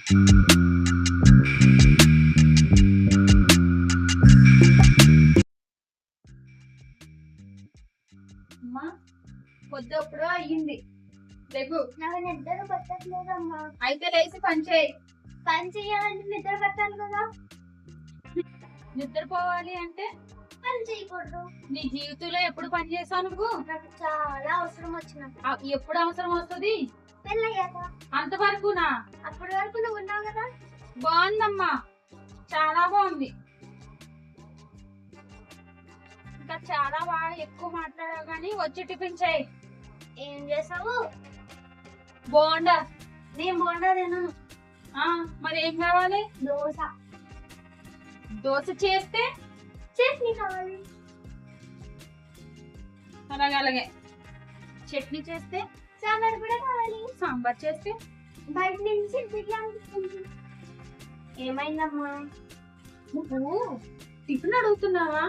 అమ్మా పొద్దుప్పుడు అయ్యింది, లేకు. నాకు నిద్ర పట్టట్లేదమ్మా. అయితే లేచి పని చేయి. పని చేయాలంటే నిద్ర పట్టాలి కదా. నిద్రపోవాలి అంటే పని చేయకూడదు. నీ జీవితంలో ఎప్పుడు పని చేసావు నువ్వు? నాకు చాలా అవసరం వచ్చినప్పుడు. ఎప్పుడు అవసరం వస్తుంది? పెళ్ళయ్యాక. అంతవరకునా? అప్పటి వరకు నువ్వు ఉన్నావు కదా. బాగుందమ్మా, చాలా బాగుంది. ఇంకా చాలా బాగా ఎక్కువ మాట్లాడావు కానీ వచ్చి టిఫిన్ చేయి. ఏం చేసావు? బోండా. నేను బోండా తినను. మరి ఏం కావాలి? దోశ. దోశ చేస్తే చట్నీ కావాలి. అలాగే. చట్నీ చేస్తే సాంబార్ కూడా కావాలి. సాంబార్ చేస్తే బయట నుంచి బిర్యానీ. ఏమైందమ్మా? నువ్వు టిఫిన్ అడుగుతున్నావా,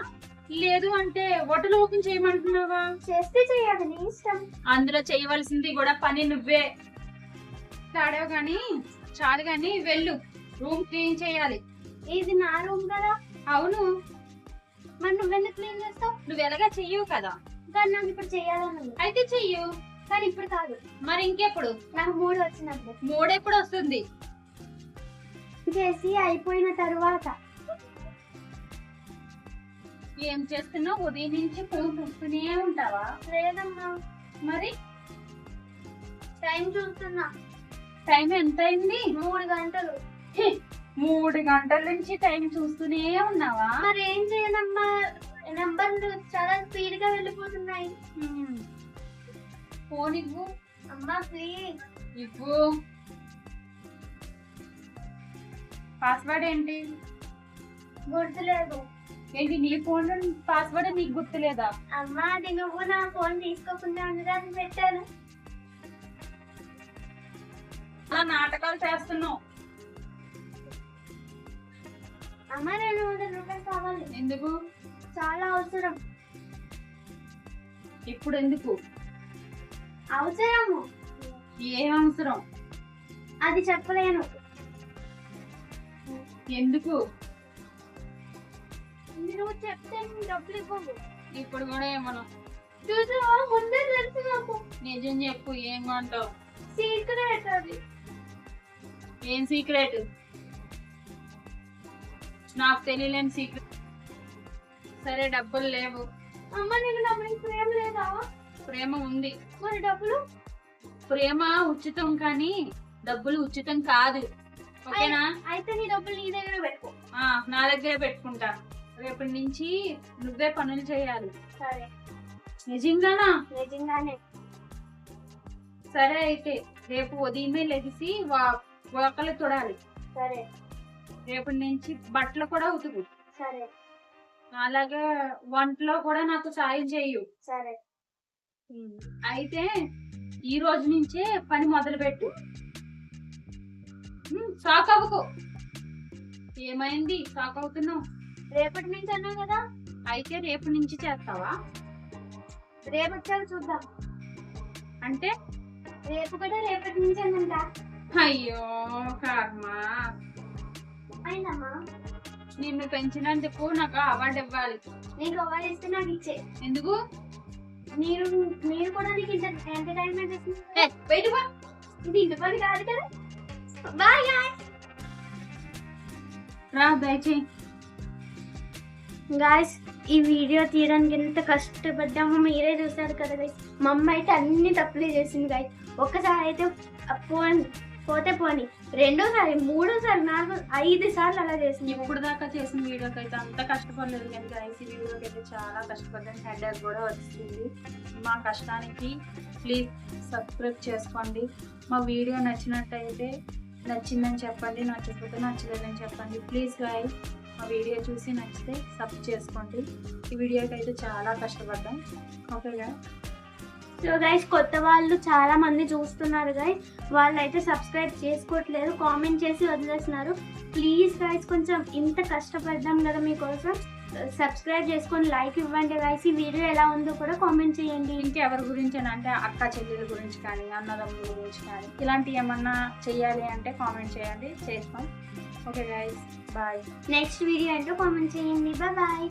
లేదు అంటే హోటల్ ఓపెన్ చేయమంటున్నావా? చేస్తే చెయ్యాలి, నీ ఇష్టం. అందులో చేయవలసింది కూడా పని నువ్వే. తాడావు గాని చాలు గాని వెళ్ళు, రూమ్ క్లీన్ చేయాలి. ఇది నా రూమ్ కదా. అవును, మరి నువ్వెందుకు క్లీన్ చేస్తావు? నువ్వు ఎలాగా చెయ్యవు కదా. కానీ నాకు ఇప్పుడు చెయ్యాలని. అయితే చెయ్యు. కానీ ఇప్పుడు కాదు. మరి ఇంకెప్పుడు? నాకు మూడు వచ్చినప్పుడు. మూడెప్పుడు వస్తుంది? చేసి అయిపోయిన తరువాత. ఏం చేస్తున్నావు? ఉదయం నుంచి ఫోన్ చూస్తూనే ఉంటావా? లేదమ్మా, మరి టైం చూస్తున్నా. టైం ఎంత అయింది? 3 గంటలు. 3 గంటల నుంచి టైం చూస్తూనే ఉన్నావా? మరి ఏం చేయనమ్మా, నంబర్లు చాలా స్పీడ్ గా వెళ్ళిపోతున్నాయి. ఫోన్ ఇవ్వు. అమ్మా ప్లీజ్ ఇవ్వు. పాస్వర్డ్ ఏంటి? గుర్తులేదు. ఏంటి నీ ఫోన్ పాస్వర్డ్ నీకు గుర్తులేదా? అమ్మా అది నువ్వు నా ఫోన్ తీసుకోకుండా ఉండడానికి పెట్టాను. అలా నాటకాలు చేస్తున్నావు. అమ్మా నేను 100 రూపాయలు కావాలి. ఎందుకు? చాలా అవసరం. ఇప్పుడు ఎందుకు? అవసరము. ఏం అవసరం? అది చెప్పలేను. ఎందుకు? నువ్వు చెప్తే నేను డబ్బులు ఇవ్వవు. ఇప్పుడు కూడా ఏమను? చూసావా, ముందే తెలుసు నాకు. నిజం చెప్పు, ఏం కొంటావు? సీక్రెట్ అది. ఏం సీక్రెట్? నాకు తెలియలేని సీక్రెట్. సరే, డబ్బులు లేవు. అమ్మ నీకు నా మీద ప్రేమ లేదా? ప్రేమ ఉంది. మరి డబ్బులు? ప్రేమ ఉచితం కానీ డబ్బులు ఉచితం కాదు. ఓకేనా? అయితే నీ డబ్బులు నీ దగ్గర పెట్టుకో. నా దగ్గరే పెట్టుకుంటా. రేపటి నుంచి నువ్వే పనులు చేయాలి. సరే. నిజంగానా? నిజంగానే. సరే, అయితే రేపు ఉదయమే లెగిసి వాకలు తొడాలి. సరే. రేపటి నుంచి బట్టలు కూడా ఉతుకు. సరే. అలాగే వంటలో కూడా నాకు సాయం చేయు. సరే. అయితే ఈ రోజు నుంచే పని మొదలు పెట్టు. షాక్ అవ్వకు. ఏమైంది షాక్ అవుతున్నావు? రేపటి నుంచి అన్నావు కదా. అయితే రేపు నుంచి చేస్తావా? రేపు వచ్చాక చూద్దాం. అంటే రేపు కూడా రేపటి నుంచి అన్నంట. అయ్యో కర్మ. అయిందమ్మా. నిన్ను పెంచినందుకు నాకు అవార్డు ఇవ్వాలి. నీకు అవార్డు ఇస్తే నాకు ఇచ్చే. ఎందుకు? మీరు కూడా నీకు ఎంటర్టైన్మెంట్ ఇస్తుంది. ఇది ఇంటి పని కాదు కదా. Bye guys. రా దయచేయి. గాయ్స్, ఈ వీడియో తీయడానికి ఎంత కష్టపడ్డామో మీరే చూసారు కదా గైస్. మా అమ్మ అయితే అన్ని తప్పులే చేసింది గాయ్స్. ఒక్కసారి అయితే పోతే పోని, రెండోసారి, మూడోసారి, 4, 5 సార్లు అలా చేసింది. ఇప్పుడు దాకా చేసిన వీడియోకి అయితే అంత కష్టపడలేదు కానీ గైస్, ఈ వీడియోకి అయితే చాలా కష్టపడ్డాను. హెడేక్ కూడా వచ్చింది. మా కష్టానికి ప్లీజ్ సబ్స్క్రైబ్ చేసుకోండి. మా వీడియో నచ్చినట్టయితే నచ్చిందని చెప్పండి, నచ్చకపోతే నచ్చలేదని చెప్పండి. ప్లీజ్ గైస్, మా వీడియో చూసి నచ్చితే సబ్ చేసుకోండి. ఈ వీడియోకి అయితే చాలా కష్టపడ్డాం. Okay guys. సో గైస్, కొత్త వాళ్ళు చాలా మంది చూస్తున్నారు గైస్. వాళ్ళు అయితే సబ్స్క్రైబ్ చేసుకోవట్లేదు, కామెంట్ చేసి వదిలేస్తున్నారు. ప్లీజ్ గైస్, కొంచెం ఇంత కష్టపడ్డాం కదా మీకోసం, సబ్స్క్రైబ్ చేసుకొని లైక్ ఇవ్వండి గైస్. ఈ వీడియో ఎలా ఉందో కూడా కామెంట్ చేయండి. ఇంకెవరి గురించి అంటే అక్క చెల్లెల గురించి కానీ అన్నదమ్ముల గురించి కానీ ఇలాంటివి ఏమన్నా చెయ్యాలి అంటే కామెంట్ చేయండి, చేస్తాం. Okay guys, bye. Next video ఏంటో కామెంట్ చేయండి. బాయ్.